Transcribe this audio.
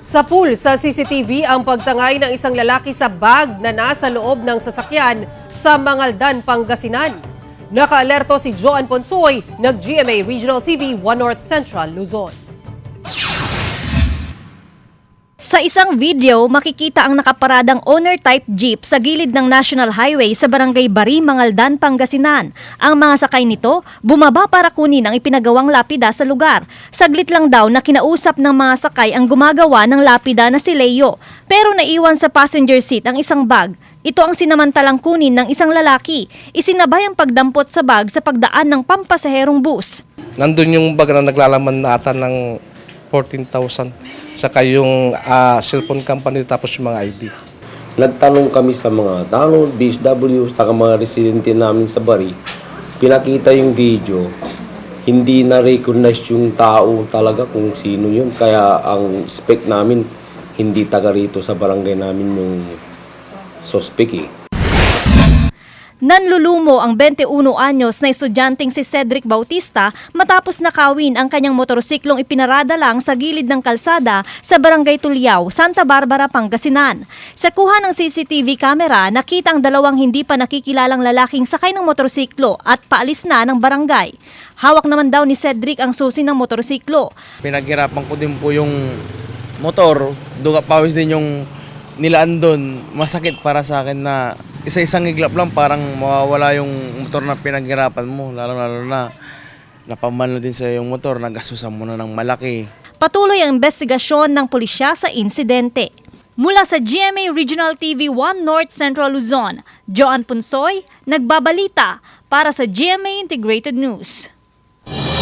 Sa pool sa CCTV ang pagtangay ng isang lalaki sa bag na nasa loob ng sasakyan sa Mangaldan, Pangasinan. Nakaalerto si Joan Ponsoy, nag-GMA Regional TV 1 North Central, Luzon. Sa isang video, makikita ang nakaparadang owner-type jeep sa gilid ng National Highway sa Barangay Bari, Mangaldan, Pangasinan. Ang mga sakay nito, bumaba para kunin ang ipinagawang lapida sa lugar. Saglit lang daw na kinausap ng mga sakay ang gumagawa ng lapida na si Leo. Pero naiwan sa passenger seat ang isang bag. Ito ang sinamantalang kunin ng isang lalaki. Isinabay ang pagdampot sa bag sa pagdaan ng pampasaherong bus. Nandun yung bag na naglalaman na ata ng 14,000. Saka yung cellphone company tapos yung mga ID. Nagtanong kami sa mga tanod, BSW, saka mga residente namin sa Bari. Pinakita yung video. Hindi na-recognize yung tao talaga kung sino yun. Kaya ang spec namin, hindi taga rito sa barangay namin yung suspect eh. Nanlulumo ang 21 anyos na estudyanteng si Cedric Bautista matapos nakawin ang kanyang motorsiklong ipinarada lang sa gilid ng kalsada sa Barangay Tuliao, Santa Barbara, Pangasinan. Sa kuha ng CCTV camera, nakita ang dalawang hindi pa nakikilalang lalaking sakay ng motorsiklo at paalis na ng barangay. Hawak naman daw ni Cedric ang susi ng motorsiklo. Pinaghirapan ko din po yung motor, duga pawis din yung nilaan doon. Masakit para sa akin na isa-isang iglap lang parang mawawala yung motor na pinaghirapan mo, lalo na napamanlo din sa yung motor, nagasusan mo na ng malaki. Patuloy ang investigasyon ng pulisya sa insidente. Mula sa GMA Regional TV 1 North Central Luzon, Joan Ponsoy, nagbabalita para sa GMA Integrated News.